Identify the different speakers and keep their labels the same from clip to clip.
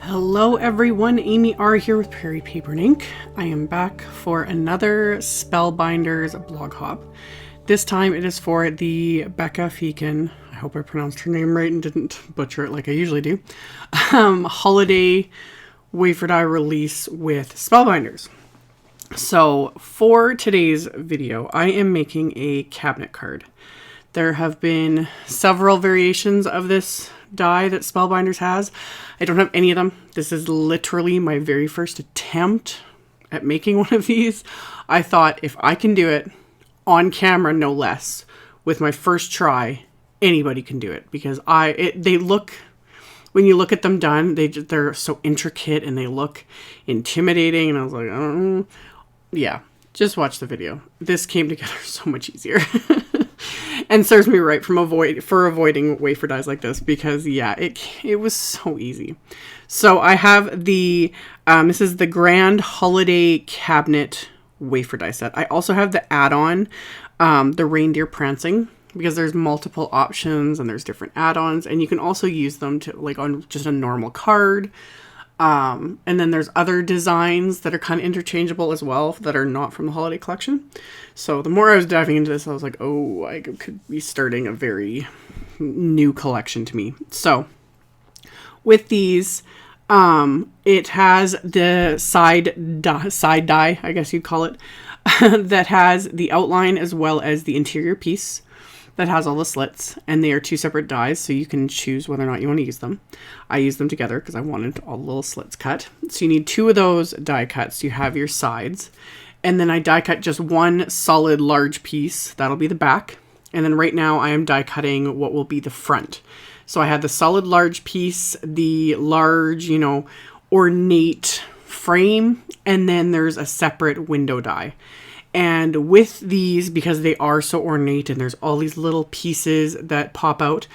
Speaker 1: Hello everyone, AmyR here with Prairie Paper and Ink. I am back for another Spellbinders blog hop. This time it is for the Becca Feeken, I hope I pronounced her name right and didn't butcher it like I usually do, holiday wafer die release with Spellbinders. So for today's video, I am making a cabinet card. There have been several variations of this die that Spellbinders has. I don't have any of them. This is literally my very first attempt at making one of these. I thought if I can do it on camera, no less, with my first try, anybody can do it, because they look, when you look at them done, they're so intricate and they look intimidating, and I was like, yeah, just watch the video. This came together so much easier. And serves me right for avoiding wafer dies like this, because yeah, it was so easy. So I have the this is the Grand Holiday Cabinet wafer die set. I also have the add-on, the Reindeer Prancing, because there's multiple options and there's different add-ons, and you can also use them to like on just a normal card. And then there's other designs that are kind of interchangeable as well that are not from the holiday collection. So the more I was diving into this, I was like, oh, I could be starting a very new collection to me. So with these, it has the side die, I guess you'd call it, that has the outline as well as the interior piece that has all the slits, and they are two separate dies, so you can choose whether or not you want to use them. I use them together because I wanted all the little slits cut. So you need two of those die cuts. You have your sides, and then I die cut just one solid large piece. That'll be the back. And then right now I am die cutting what will be the front. So I had the solid large piece, the large, ornate frame, and then there's a separate window die. And with these, because they are so ornate and there's all these little pieces that pop out,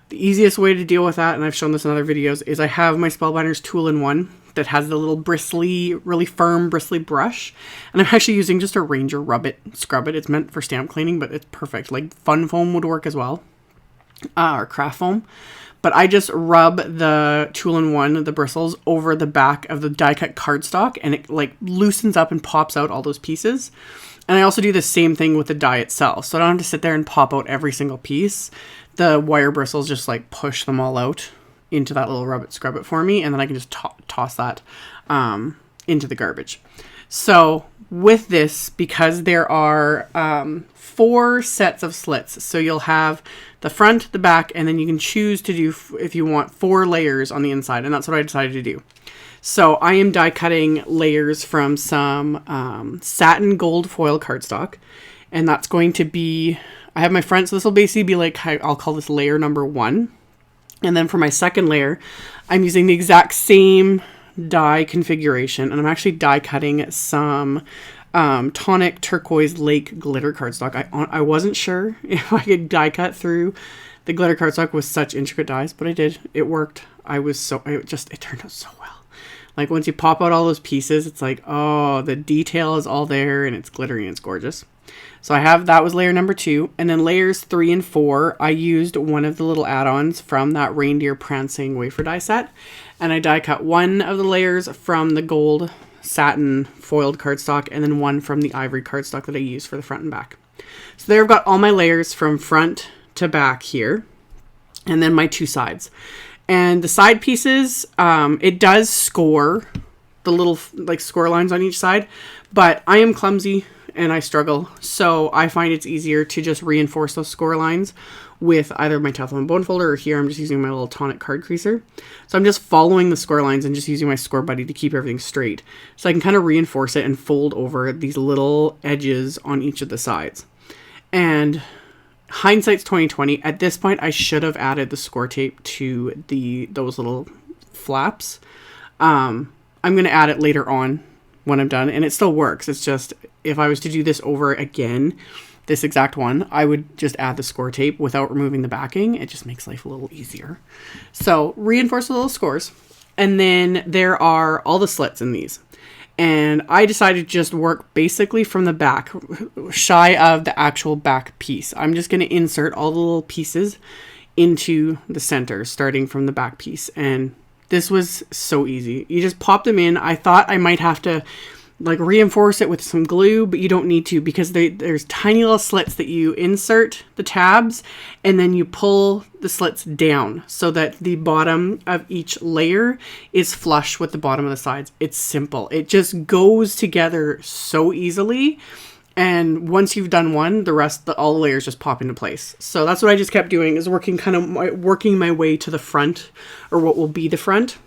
Speaker 1: the easiest way to deal with that, and I've shown this in other videos, is I have my Spellbinders TOOL N ONE that has the little bristly, really firm, bristly brush. And I'm actually using just a Ranger Scrub It. It's meant for stamp cleaning, but it's perfect. Like Fun Foam would work as well, or Craft Foam. But I just rub the Tool N One, the bristles, over the back of the die cut cardstock, and it like loosens up and pops out all those pieces. And I also do the same thing with the die itself. So I don't have to sit there and pop out every single piece. The wire bristles just like push them all out into that little rub it, scrub it for me. And then I can just toss that into the garbage. So with this, because there are 4 sets of slits, so you'll have the front, the back, and then you can choose to do, if you want, 4 layers on the inside. And that's what I decided to do. So I am die cutting layers from some satin gold foil cardstock. And that's going to be, I have my front, so this will basically be like, I'll call this layer number 1. And then for my second layer, I'm using the exact same die configuration. And I'm actually die cutting some Tonic Turquoise Lake glitter cardstock. I wasn't sure if I could die cut through the glitter cardstock with such intricate dies, but I did. It worked. It turned out so well. Like once you pop out all those pieces, it's like, oh, the detail is all there and it's glittery and it's gorgeous. So that was layer number 2. And then layers 3 and 4, I used one of the little add-ons from that Reindeer Prancing wafer die set. And I die cut one of the layers from the gold satin foiled cardstock, and then one from the ivory cardstock that I use for the front and back. So there I've got all my layers from front to back here, and then my 2 sides. And the side pieces, it does score the little like score lines on each side, but I am clumsy and I struggle. So I find it's easier to just reinforce those score lines with either my Teflon bone folder, or here I'm just using my little Tonic card creaser. So I'm just following the score lines and just using my Scor-BUDDY to keep everything straight. So I can kind of reinforce it and fold over these little edges on each of the sides. And hindsight's 2020. At this point, I should have added the Scor-Tape to those little flaps. I'm going to add it later on when I'm done, and it still works. It's just, if I was to do this over again, this exact one, I would just add the Scor-Tape without removing the backing. It just makes life a little easier. So reinforce the little scores. And then there are all the slits in these. And I decided to just work basically from the back, shy of the actual back piece. I'm just going to insert all the little pieces into the center, starting from the back piece. And This was so easy. You just pop them in. I thought I might have to like reinforce it with some glue, but you don't need to, because there's tiny little slits that you insert the tabs, and then you pull the slits down so that the bottom of each layer is flush with the bottom of the sides. It's simple. It just goes together so easily. And once you've done one, the rest, all the layers just pop into place. So that's what I just kept doing, is working my way to the front, or what will be the front.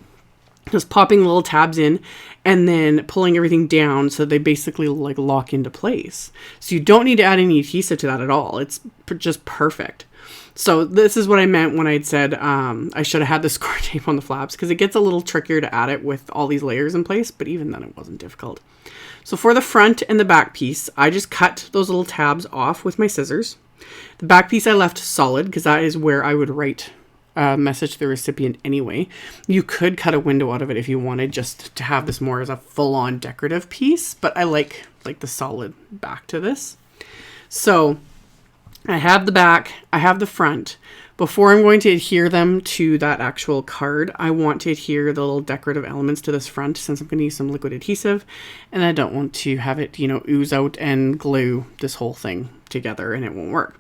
Speaker 1: Just popping little tabs in and then pulling everything down so they basically like lock into place. So you don't need to add any adhesive to that at all. It's just perfect. So this is what I meant when I said I should have had the Scor-Tape on the flaps, because it gets a little trickier to add it with all these layers in place, but even then it wasn't difficult. So for the front and the back piece, I just cut those little tabs off with my scissors. The back piece I left solid, because that is where I would write message to the recipient anyway. You could cut a window out of it if you wanted, just to have this more as a full-on decorative piece, but I like the solid back to this. So I have the back, I have the front. Before I'm going to adhere them to that actual card, I want to adhere the little decorative elements to this front, since I'm going to use some liquid adhesive, and I don't want to have it, you know, ooze out and glue this whole thing together and it won't work.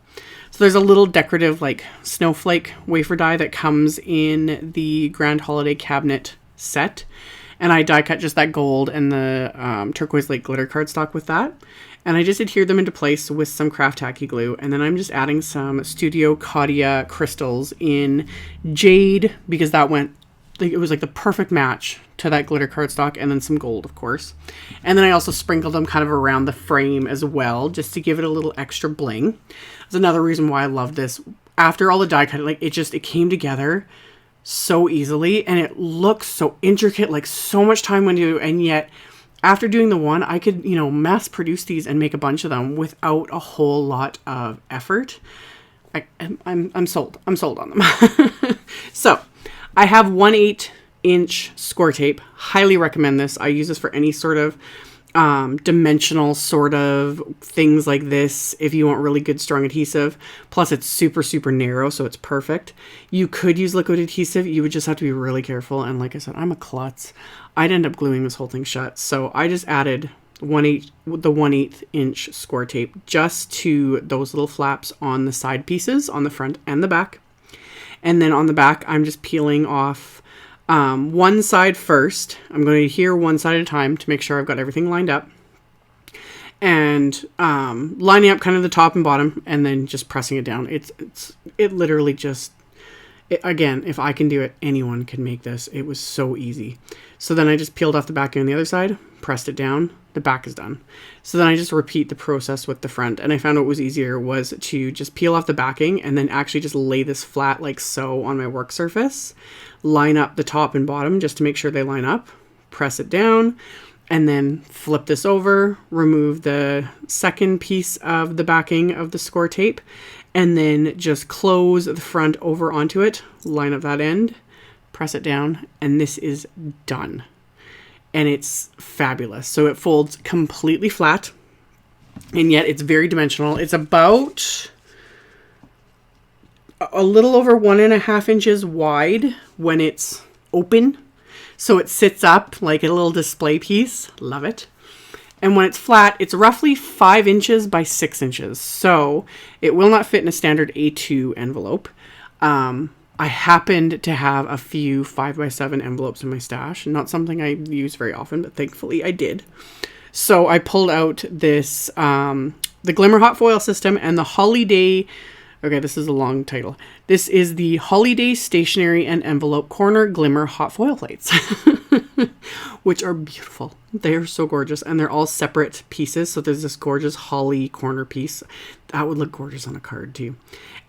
Speaker 1: So there's a little decorative like snowflake wafer die that comes in the Grand Holiday cabinet set. And I die cut just that gold and the turquoise light glitter cardstock with that. And I just adhere them into place with some craft tacky glue. And then I'm just adding some Studio Katia crystals in jade, because that went, it was like the perfect match to that glitter cardstock, and then some gold, of course. And then I also sprinkled them kind of around the frame as well, just to give it a little extra bling. That's another reason why I love this. After all the die cutting, like it came together so easily, and it looks so intricate, like so much time went into it, and yet after doing the one, I could, you know, mass produce these and make a bunch of them without a whole lot of effort. I'm sold. I'm sold on them. So I have 1/8 inch Scor-Tape. Highly recommend this. I use this for any sort of dimensional sort of things like this if you want really good strong adhesive. Plus it's super narrow, so it's perfect. You could use liquid adhesive. You would just have to be really careful, and like I said, I'm a klutz. I'd end up gluing this whole thing shut. So I just added the 1/8 inch Scor-Tape just to those little flaps on the side pieces on the front and the back. And then on the back, I'm just peeling off one side first. I'm going to adhere one side at a time to make sure I've got everything lined up. And lining up kind of the top and bottom, and then just pressing it down. It literally just, again, if I can do it, anyone can make this. It was so easy. So then I just peeled off the backing on the other side, pressed it down, the back is done. So then I just repeat the process with the front, and I found what was easier was to just peel off the backing and then actually just lay this flat like so on my work surface, line up the top and bottom just to make sure they line up, press it down, and then flip this over, remove the second piece of the backing of the Scor-Tape, and then just close the front over onto it, line up that end, press it down, and this is done. And it's fabulous. So it folds completely flat, and yet it's very dimensional. It's about a little over 1.5 inches wide when it's open. So it sits up like a little display piece. Love it. And when it's flat, it's roughly 5 inches by 6 inches. So it will not fit in a standard A2 envelope. I happened to have a few 5x7 envelopes in my stash. Not something I use very often, but thankfully I did. So I pulled out this, the Glimmer hot foil system and the HOLLYDAY. Okay, this is a long title. This is the HOLLYDAY Stationery and Envelope Corner Glimmer hot foil plates, which are beautiful. They are so gorgeous, and they're all separate pieces. So there's this gorgeous holly corner piece. That would look gorgeous on a card too.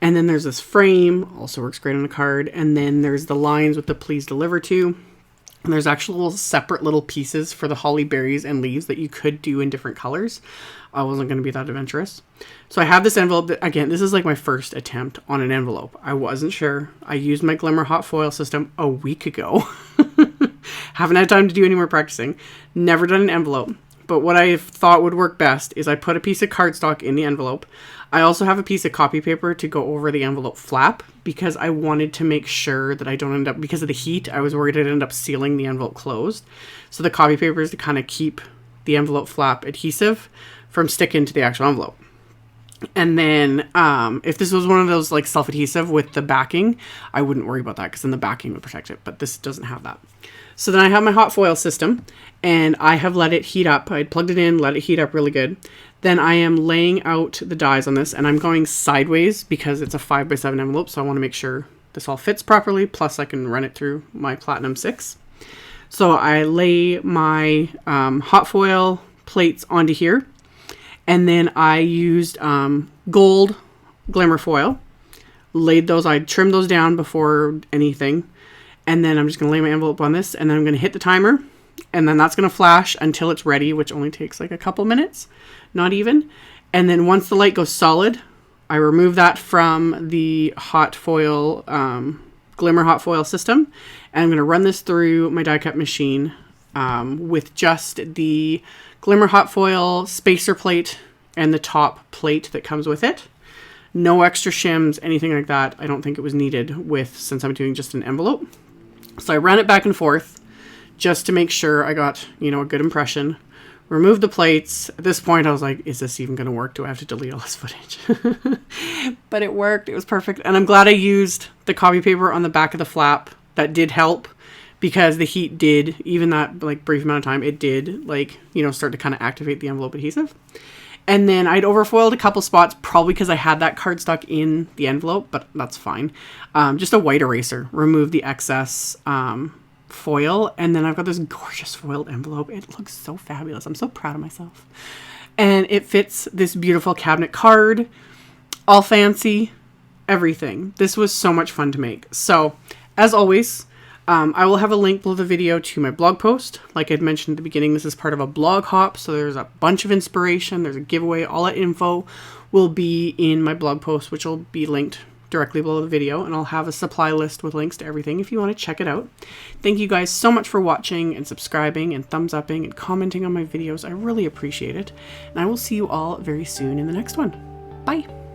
Speaker 1: And then there's this frame, also works great on a card. And then there's the lines with the please deliver to. And there's actual separate little pieces for the holly berries and leaves that you could do in different colors. I wasn't going to be that adventurous. So I have this envelope. Again, this is like my first attempt on an envelope. I wasn't sure. I used my Glimmer hot foil system a week ago. Haven't had time to do any more practicing. Never done an envelope. but what I thought would work best is I put a piece of cardstock in the envelope. I also have a piece of copy paper to go over the envelope flap because I wanted to make sure that I don't end up, because of the heat, I was worried I'd end up sealing the envelope closed. So the copy paper is to kind of keep the envelope flap adhesive from sticking to the actual envelope. And then if this was one of those like self-adhesive with the backing, I wouldn't worry about that because then the backing would protect it, but this doesn't have that. So then I have my hot foil system and I have let it heat up. I plugged it in, let it heat up really good. Then I am laying out the dies on this and I'm going sideways because it's a 5x7 envelope. So I want to make sure this all fits properly. Plus I can run it through my Platinum 6. So I lay my hot foil plates onto here. And then I used gold Glimmer foil, laid those, I trimmed those down before anything. And then I'm just gonna lay my envelope on this and then I'm gonna hit the timer and then that's gonna flash until it's ready, which only takes like a couple minutes, not even. And then once the light goes solid, I remove that from the hot foil, Glimmer hot foil system. And I'm gonna run this through my die cut machine with just the Glimmer hot foil spacer plate and the top plate that comes with it. No extra shims, anything like that. I don't think it was needed since I'm doing just an envelope. So I ran it back and forth just to make sure I got, you know, a good impression. Removed the plates. At this point I was like, is this even going to work? Do I have to delete all this footage? But it worked. It was perfect. And I'm glad I used the copy paper on the back of the flap. That did help. Because the heat did, even that like brief amount of time, it did like, you know, start to kind of activate the envelope adhesive. And then I'd overfoiled a couple spots, probably because I had that cardstock in the envelope, but that's fine. Just a white eraser, remove the excess foil. And then I've got this gorgeous foiled envelope. It looks so fabulous. I'm so proud of myself. And it fits this beautiful cabinet card, all fancy, everything. This was so much fun to make. So as always, I will have a link below the video to my blog post. Like I'd mentioned at the beginning, this is part of a blog hop, so there's a bunch of inspiration, there's a giveaway, all that info will be in my blog post, which will be linked directly below the video, and I'll have a supply list with links to everything if you want to check it out. Thank you guys so much for watching and subscribing and thumbs upping and commenting on my videos. I really appreciate it, and I will see you all very soon in the next one. Bye!